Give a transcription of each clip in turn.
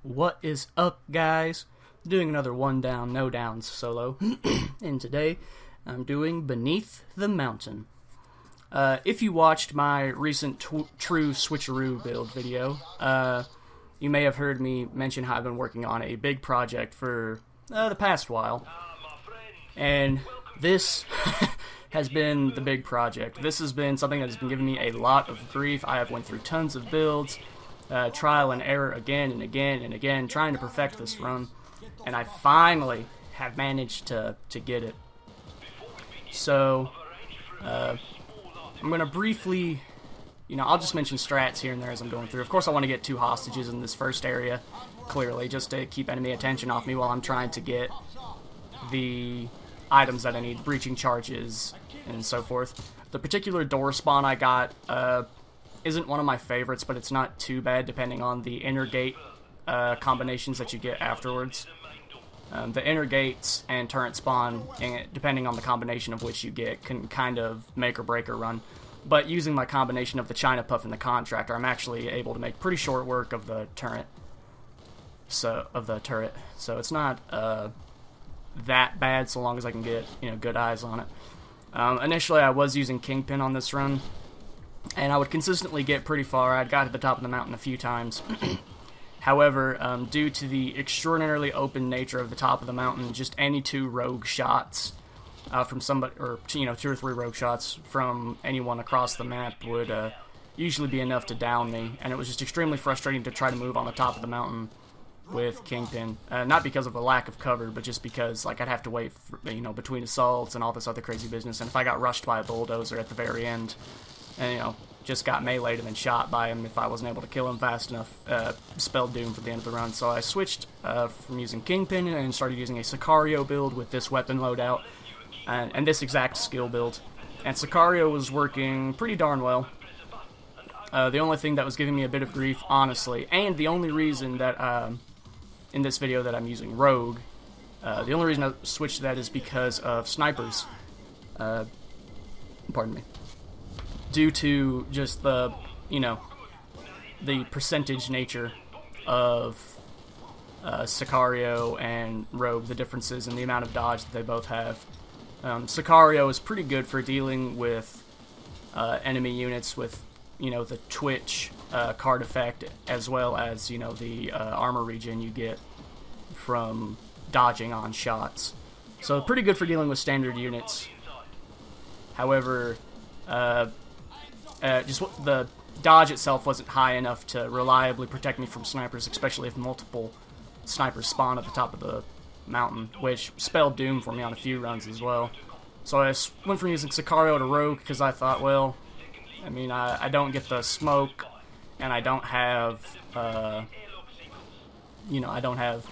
What is up, guys? Doing another one down, no downs solo. And today I'm doing Beneath the Mountain. If you watched my recent True Switcheroo build video, you may have heard me mention how I've been working on a big project for the past while. And this has been the big project. This has been something that has been giving me a lot of grief. I have went through tons of builds, trial and error again and again and again, trying to perfect this run. And I finally have managed to get it. So, I'm going to briefly, I'll just mention strats here and there as I'm going through. Of course, I want to get 2 hostages in this first area, clearly, just to keep enemy attention off me while I'm trying to get the items that I need, breaching charges, and so forth. The particular door spawn I got isn't one of my favorites, but it's not too bad depending on the inner gate combinations that you get afterwards. The inner gates and turret spawn, depending on the combination of which you get, can kind of make or break a run. But using my combination of the China Puff and the Contractor, I'm actually able to make pretty short work of the turret. So it's not that bad so long as I can get good eyes on it. Initially, I was using Kingpin on this run, and I would consistently get pretty far. I'd got to the top of the mountain a few times. However, due to the extraordinarily open nature of the top of the mountain, just any 2 rogue shots from somebody, or 2 or 3 rogue shots from anyone across the map would usually be enough to down me, and it was just extremely frustrating to try to move on the top of the mountain with Kingpin. Not because of a lack of cover, but just because I'd have to wait for, between assaults and all this other crazy business, and if I got rushed by a bulldozer at the very end, and just got meleeed and then shot by him if I wasn't able to kill him fast enough, spelled doom for the end of the run. So I switched from using Kingpin and started using a Sicario build with this weapon loadout and this exact skill build. And Sicario was working pretty darn well. The only thing that was giving me a bit of grief, honestly, and the only reason that in this video that I'm using Rogue, the only reason I switched to that is because of snipers. Pardon me. Due to just the, the percentage nature of Sicario and Rogue, the differences in the amount of dodge that they both have. Sicario is pretty good for dealing with enemy units with, the Twitch card effect, as well as, the armor regen you get from dodging on shots. So pretty good for dealing with standard units. However, the dodge itself wasn't high enough to reliably protect me from snipers, especially if multiple snipers spawn at the top of the mountain, which spelled doom for me on a few runs as well. So I went from using Sicario to Rogue because I thought, well, I don't get the smoke, and I don't have, I don't have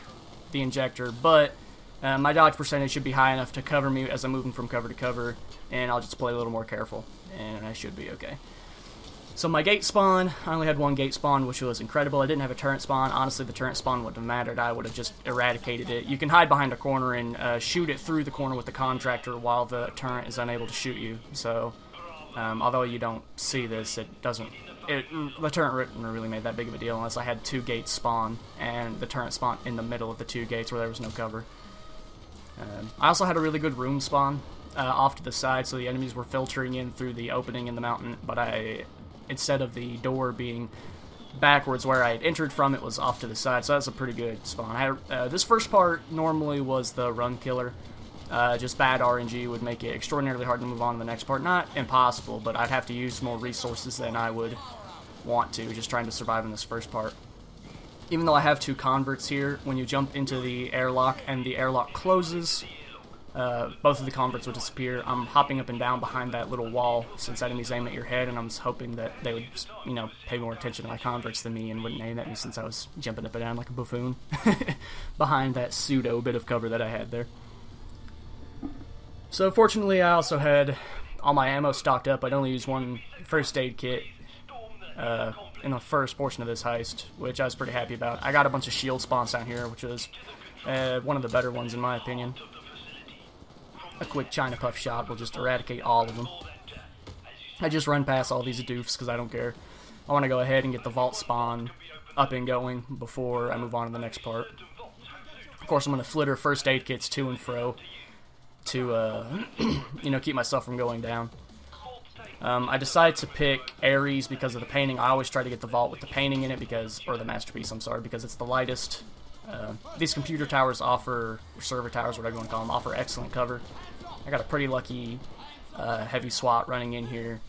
the injector, but my dodge percentage should be high enough to cover me as I'm moving from cover to cover, and I'll just play a little more careful, and I should be okay. So my gate spawn, I only had 1 gate spawn, which was incredible. I didn't have a turret spawn. Honestly, the turret spawn wouldn't have mattered. I would have just eradicated it. You can hide behind a corner and shoot it through the corner with the Contractor while the turret is unable to shoot you. So, although you don't see this, the turret wouldn't really made that big of a deal unless I had 2 gates spawn, and the turret spawned in the middle of the 2 gates where there was no cover. I also had a really good room spawn off to the side, so the enemies were filtering in through the opening in the mountain, but instead of the door being backwards where I had entered from, it was off to the side, so that's a pretty good spawn. This first part normally was the run killer. Just bad RNG would make it extraordinarily hard to move on to the next part. Not impossible, but I'd have to use more resources than I would want to, just trying to survive in this first part. Even though I have 2 converts here, when you jump into the airlock and the airlock closes, both of the converts would disappear. I'm hopping up and down behind that little wall since enemies aim at your head, and I'm hoping that they would, pay more attention to my converts than me and wouldn't aim at me since I was jumping up and down like a buffoon behind that pseudo bit of cover that I had there. So fortunately, I also had all my ammo stocked up. I'd only used 1 first aid kit in the first portion of this heist, which I was pretty happy about. I got a bunch of shield spawns down here, which was one of the better ones in my opinion. A quick China Puff shot will just eradicate all of them. I just run past all these doofs because I don't care. I want to go ahead and get the vault spawn up and going before I move on to the next part. Of course, I'm going to flitter first aid kits to and fro to, you know, keep myself from going down. I decided to pick Ares because of the painting. I always try to get the vault with the painting in it because, or the masterpiece, I'm sorry, because it's the lightest. These computer towers offer, or server towers, whatever you want to call them, offer excellent cover. I got a pretty lucky heavy SWAT running in here,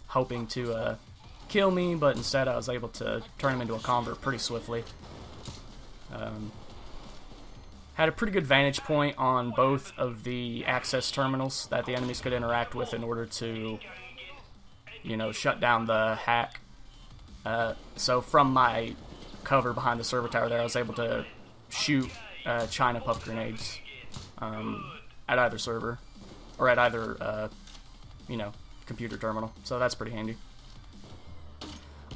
hoping to kill me, but instead I was able to turn him into a convert pretty swiftly. Had a pretty good vantage point on both of the access terminals that the enemies could interact with in order to, you know, shut down the hack. So from my cover behind the server tower there, I was able to shoot China puff grenades at either server, or at either, you know, computer terminal. So that's pretty handy.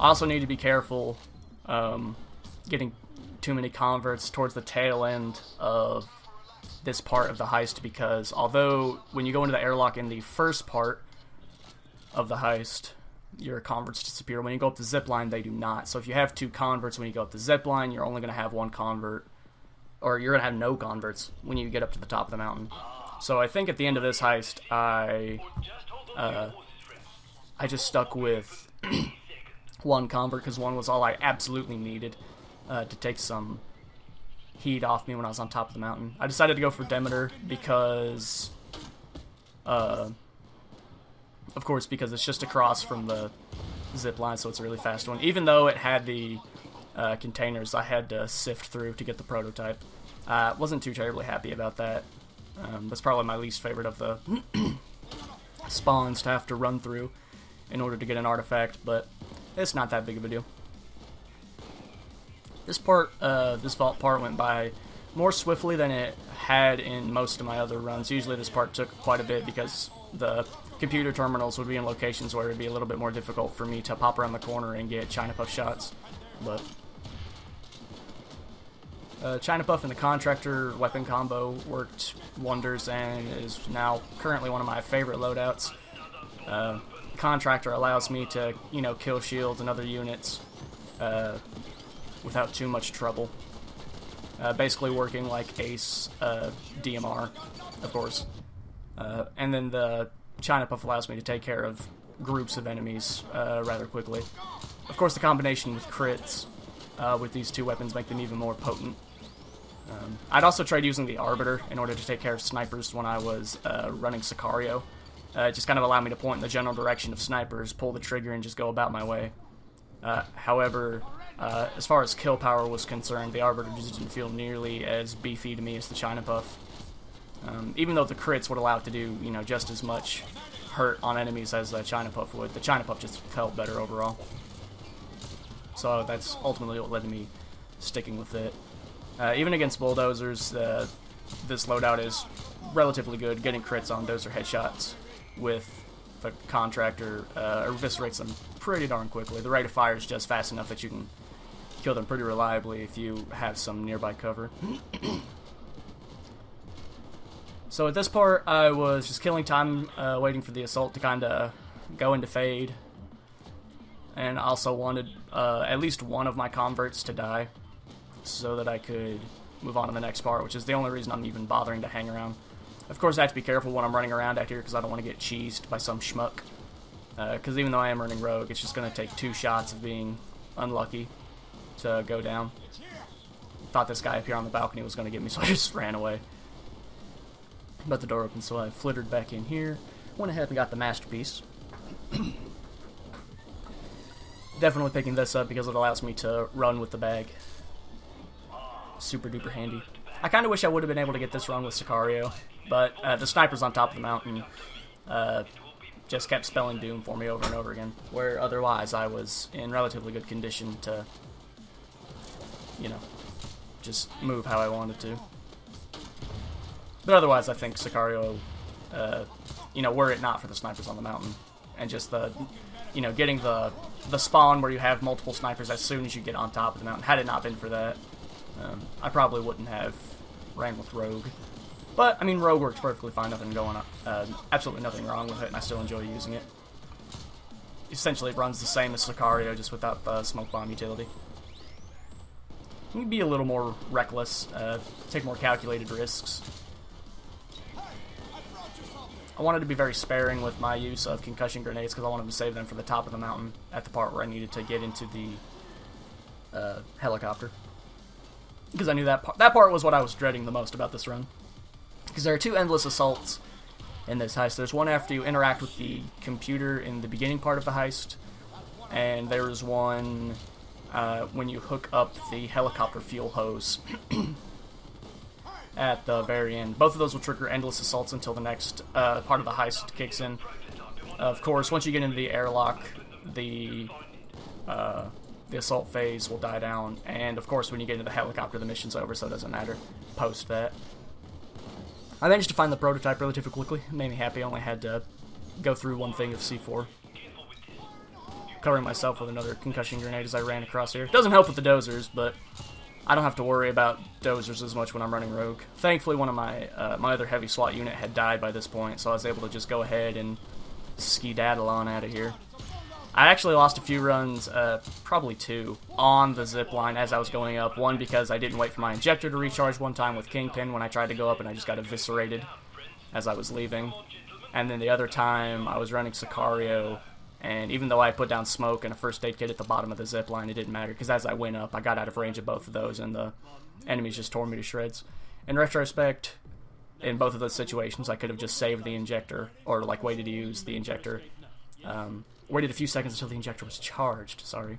I also need to be careful getting too many converts towards the tail end of this part of the heist, because although when you go into the airlock in the first part of the heist, your converts disappear. When you go up the zipline, they do not. So if you have 2 converts when you go up the zipline, you're only going to have 1 convert, or you're going to have no converts when you get up to the top of the mountain. So I think at the end of this heist, I just stuck with 1 convert because 1 was all I absolutely needed to take some heat off me when I was on top of the mountain. I decided to go for Demeter because, of course, because it's just across from the zip line, so it's a really fast one. Even though it had the containers I had to sift through to get the prototype. Wasn't too terribly happy about that. That's probably my least favorite of the spawns to have to run through in order to get an artifact, but it's not that big of a deal. This part, this vault part went by more swiftly than it had in most of my other runs. Usually this part took quite a bit because the computer terminals would be in locations where it would be a little bit more difficult for me to pop around the corner and get China Puff shots. But China Puff and the Contractor weapon combo worked wonders and is now currently one of my favorite loadouts. Contractor allows me to, you know, kill shields and other units without too much trouble. Basically working like Ace DMR, of course. And then the China Puff allows me to take care of groups of enemies rather quickly. Of course, the combination with crits with these 2 weapons make them even more potent. I'd also tried using the Arbiter in order to take care of snipers when I was running Sicario. Just kind of allowed me to point in the general direction of snipers, pull the trigger, and just go about my way. However, as far as kill power was concerned, the Arbiter just didn't feel nearly as beefy to me as the China Puff. Even though the crits would allow it to do, you know, just as much hurt on enemies as the China Puff would, the China Puff just felt better overall. So that's ultimately what led to me sticking with it. Even against bulldozers, this loadout is relatively good. Getting crits on dozer headshots with the Contractor eviscerates them pretty darn quickly. The rate of fire is just fast enough that you can kill them pretty reliably if you have some nearby cover. So at this part, I was just killing time, waiting for the assault to kind of go into fade. And I also wanted at least one of my converts to die so that I could move on to the next part, which is the only reason I'm even bothering to hang around. Of course, I have to be careful when I'm running around out here because I don't want to get cheesed by some schmuck. Because even though I am running rogue, it's just going to take 2 shots of being unlucky to go down. Thought this guy up here on the balcony was going to get me, so I just ran away. But the door opened, so I flittered back in here. Went ahead and got the masterpiece. Definitely picking this up because it allows me to run with the bag. Super duper handy. I kind of wish I would have been able to get this run with Sicario, but the snipers on top of the mountain just kept spelling doom for me over and over again, where otherwise I was in relatively good condition to, you know, just move how I wanted to. But otherwise, I think Sicario, you know, were it not for the snipers on the mountain, and just the, you know, getting the spawn where you have multiple snipers as soon as you get on top of the mountain. Had it not been for that, I probably wouldn't have ran with Rogue. But, I mean, Rogue works perfectly fine, nothing going on, absolutely nothing wrong with it, and I still enjoy using it. Essentially, it runs the same as Sicario, just without the smoke bomb utility. You can be a little more reckless, take more calculated risks. I wanted to be very sparing with my use of concussion grenades because I wanted to save them for the top of the mountain at the part where I needed to get into the helicopter. Because I knew that part was what I was dreading the most about this run. Because there are two endless assaults in this heist. There's one after you interact with the computer in the beginning part of the heist, and there's one when you hook up the helicopter fuel hose at the very end. Both of those will trigger endless assaults until the next part of the heist kicks in. Of course, once you get into the airlock, the assault phase will die down, and of course when you get into the helicopter the mission's over, so it doesn't matter post that. I managed to find the prototype relatively quickly. It made me happy. I only had to go through one thing of C4. Covering myself with another concussion grenade as I ran across here. Doesn't help with the dozers, but I don't have to worry about dozers as much when I'm running rogue. Thankfully, one of my my other heavy SWAT unit had died by this point, so I was able to just go ahead and ski-daddle on out of here. I actually lost a few runs, probably 2, on the zip line as I was going up. One because I didn't wait for my injector to recharge one time with Kingpin when I tried to go up and I just got eviscerated as I was leaving. And then the other time I was running Sicario, and even though I put down smoke and a first aid kit at the bottom of the zip line, it didn't matter because as I went up I got out of range of both of those and the enemies just tore me to shreds. In retrospect, in both of those situations I could have just saved the injector, or like waited to use the injector. Waited a few seconds until the injector was charged, sorry.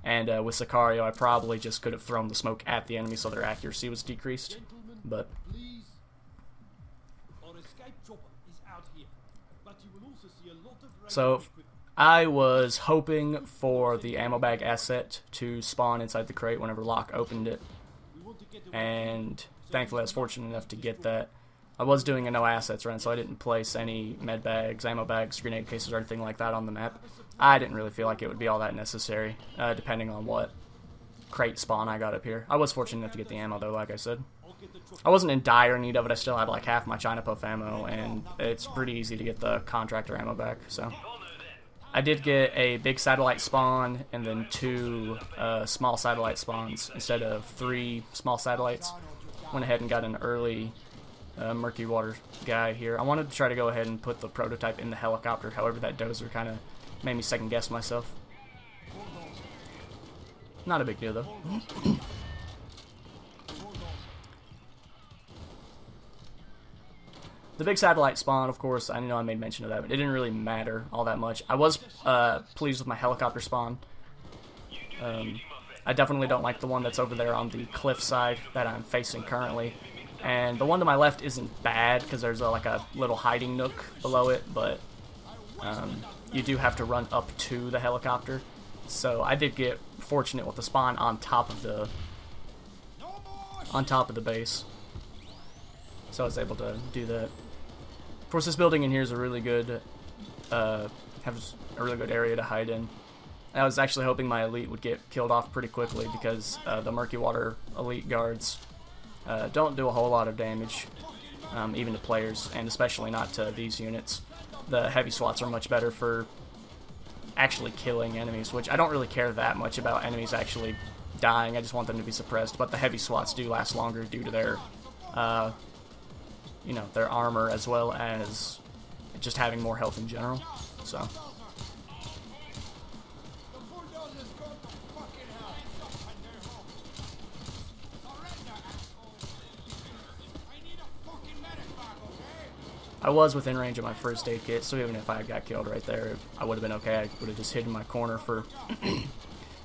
And with Sicario, I probably just could have thrown the smoke at the enemy so their accuracy was decreased. But so I was hoping for the ammo bag asset to spawn inside the crate whenever Locke opened it. And thankfully I was fortunate enough to get that. I was doing a no assets run, so I didn't place any med bags, ammo bags, grenade cases, or anything like that on the map. I didn't really feel like it would be all that necessary, depending on what crate spawn I got up here. I was fortunate enough to get the ammo, though, like I said. I wasn't in dire need of it. I still had like half my China Puff ammo, and it's pretty easy to get the contractor ammo back, so. I did get a big satellite spawn, and then 2 small satellite spawns instead of 3 small satellites. Went ahead and got an early murky water guy here. I wanted to try to go ahead and put the prototype in the helicopter, however that dozer kind of made me second guess myself. Not a big deal though. The big satellite spawn, of course, I know I made mention of that, but it didn't really matter all that much. I was pleased with my helicopter spawn. I definitely don't like the one that's over there on the cliff side that I'm facing currently. And the one to my left isn't bad because there's like a little hiding nook below it, but you do have to run up to the helicopter. So I did get fortunate with the spawn on top of the base. So I was able to do that. Of course, this building in here is a really good has a really good area to hide in. I was actually hoping my elite would get killed off pretty quickly because the murky water elite guards don't do a whole lot of damage, even to players, and especially not to these units. The heavy SWATs are much better for actually killing enemies, which I don't really care that much about enemies actually dying. I just want them to be suppressed, but the heavy SWATs do last longer due to their, you know, their armor as well as just having more health in general. So. I was within range of my first aid kit, so even if I got killed right there, I would have been okay. I would have just hidden my corner for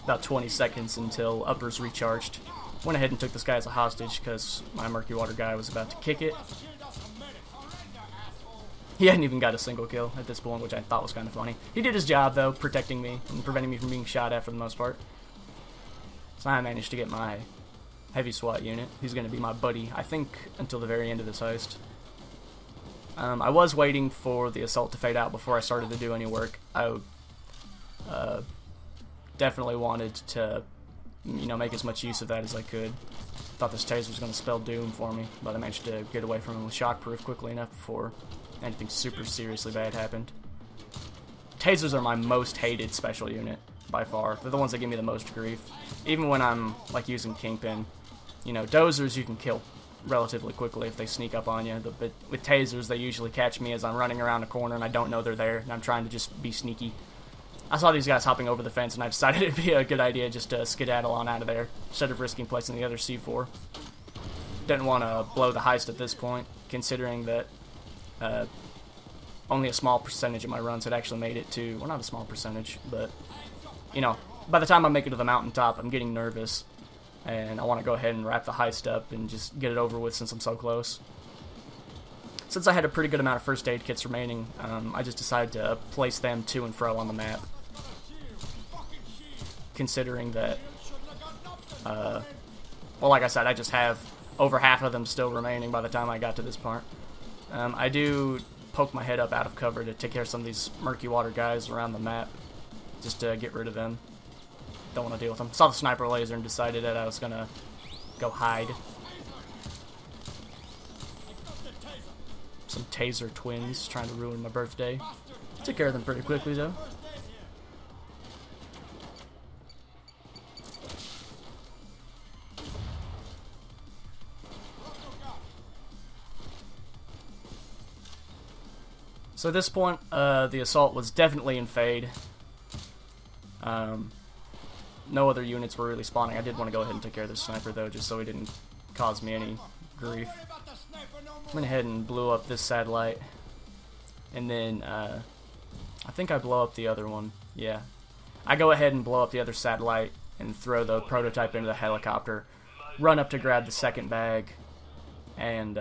about 20 seconds until uppers recharged. Went ahead and took this guy as a hostage because my murky water guy was about to kick it. He hadn't even got a single kill at this point, which I thought was kind of funny. He did his job, though, protecting me and preventing me from being shot at for the most part. So I managed to get my heavy SWAT unit. He's going to be my buddy, I think, until the very end of this heist. I was waiting for the assault to fade out before I started to do any work. I definitely wanted to, you know, make as much use of that as I could. Thought this taser was going to spell doom for me, but I managed to get away from him with shockproof quickly enough before anything super seriously bad happened. Tasers are my most hated special unit. by far. They're the ones that give me the most grief. Even when I'm, like, using Kingpin. You know, dozers you can kill relatively quickly if they sneak up on you. But with tasers, they usually catch me as I'm running around a corner and I don't know they're there, and I'm trying to just be sneaky. I saw these guys hopping over the fence, and I decided it'd be a good idea just to skedaddle on out of there, instead of risking placing the other C4. Didn't want to blow the heist at this point, considering that only a small percentage of my runs had actually made it to, well, not a small percentage, but, you know, by the time I make it to the mountaintop, I'm getting nervous, and I want to go ahead and wrap the heist up and just get it over with since I'm so close. Since I had a pretty good amount of first aid kits remaining, I just decided to place them to and fro on the map. Considering that, well, like I said, I just have over half of them still remaining by the time I got to this part. I do poke my head up out of cover to take care of some of these murky water guys around the map, just to get rid of them. Don't want to deal with them. Saw the sniper laser and decided that I was gonna go hide. Some taser twins trying to ruin my birthday. Took care of them pretty quickly though. So at this point, the assault was definitely in fade. No other units were really spawning. I did want to go ahead and take care of this sniper though, just so he didn't cause me any grief. Went ahead and blew up this satellite, and then I think I blow up the other one. Yeah, I go ahead and blow up the other satellite and throw the prototype into the helicopter, run up to grab the second bag, and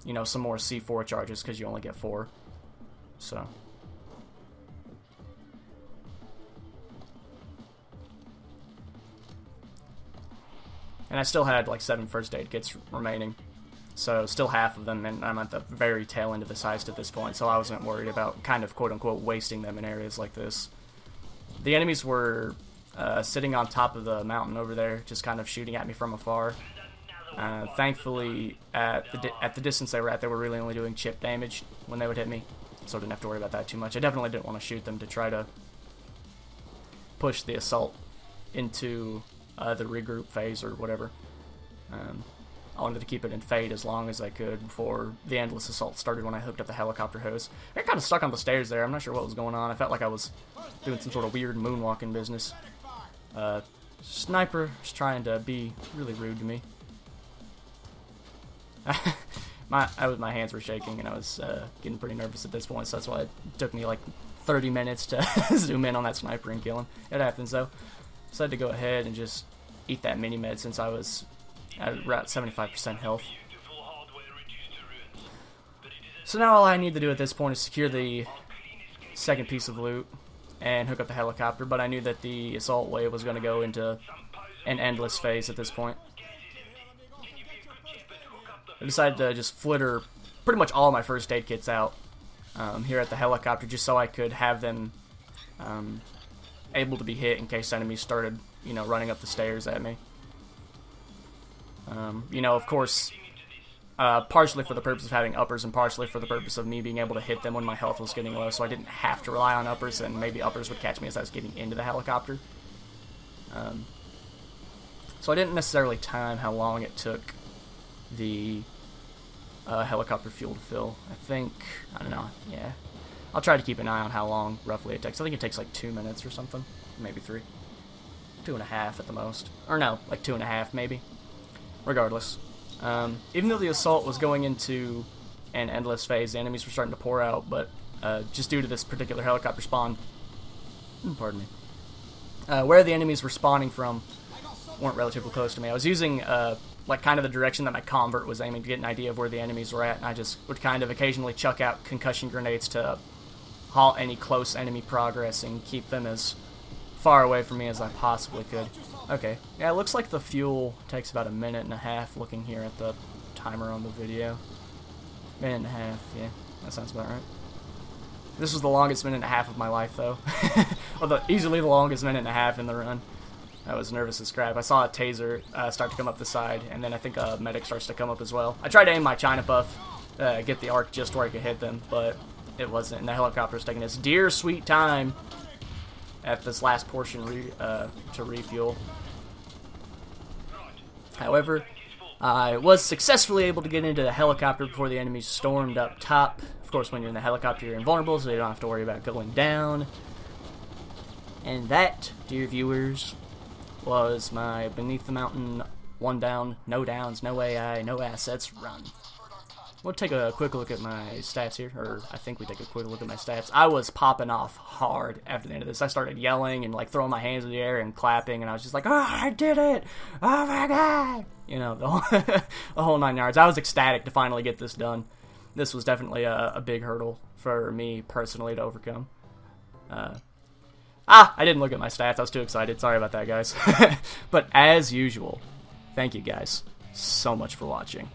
you know, some more C4 charges because you only get 4. So and I still had like 7 first aid kits remaining. So still half of them, and I'm at the very tail end of this heist at this point, so I wasn't worried about kind of quote-unquote wasting them in areas like this. The enemies were sitting on top of the mountain over there, just kind of shooting at me from afar. Thankfully, at the distance they were at, they were really only doing chip damage when they would hit me, so I didn't have to worry about that too much. I definitely didn't want to shoot them to try to push the assault into the regroup phase or whatever. I wanted to keep it in fade as long as I could before the endless assault started when I hooked up the helicopter hose. I got kind of stuck on the stairs there. I'm not sure what was going on. I felt like I was doing some sort of weird moonwalking business. Sniper was trying to be really rude to me. My hands were shaking and I was getting pretty nervous at this point, so that's why it took me like 30 minutes to zoom in on that sniper and kill him. It happens though. So I had to go ahead and just eat that mini-med since I was at around 75% health. So now all I need to do at this point is secure the second piece of loot and hook up the helicopter, but I knew that the assault wave was going to go into an endless phase at this point. I decided to just flitter pretty much all my first aid kits out here at the helicopter just so I could have them able to be hit in case enemies started, you know, running up the stairs at me. You know, of course, partially for the purpose of having uppers and partially for the purpose of me being able to hit them when my health was getting low, so I didn't have to rely on uppers, and maybe uppers would catch me as I was getting into the helicopter. So I didn't necessarily time how long it took the helicopter fuel to fill. I don't know, yeah. I'll try to keep an eye on how long roughly it takes. I think it takes like 2 minutes or something, maybe 3. 2.5 at the most. Or no, like 2.5 maybe. Regardless. Even though the assault was going into an endless phase, the enemies were starting to pour out, but just due to this particular helicopter spawn, pardon me, where the enemies were spawning from weren't relatively close to me. I was using like kind of the direction that my convert was aiming to get an idea of where the enemies were at, and I just would kind of occasionally chuck out concussion grenades to halt any close enemy progress and keep them as far away from me as I possibly could. Okay, yeah, it looks like the fuel takes about 1.5 minutes looking here at the timer on the video. 1.5 minutes, yeah, that sounds about right. This was the longest 1.5 minutes of my life, though. Well, easily the longest 1.5 minutes in the run. I was nervous as crap. I saw a taser start to come up the side, and then I think a medic starts to come up as well. I tried to aim my China Puff, get the arc just where I could hit them, but it wasn't, and the helicopter was taking its dear sweet time. at this last portion to refuel. However, I was successfully able to get into the helicopter before the enemies stormed up top. Of course, when you're in the helicopter, you're invulnerable, so you don't have to worry about going down. And that, dear viewers, was my Beneath the Mountain 1 down, no downs, no AI, no assets run. We'll take a quick look at my stats here, or I think we take a quick look at my stats. I was popping off hard after the end of this. I started yelling and like throwing my hands in the air and clapping, and I was just like, "Oh, I did it! Oh my god!" You know, the whole 9 yards. I was ecstatic to finally get this done. This was definitely a big hurdle for me personally to overcome. I didn't look at my stats. I was too excited. Sorry about that, guys. But as usual, thank you guys so much for watching.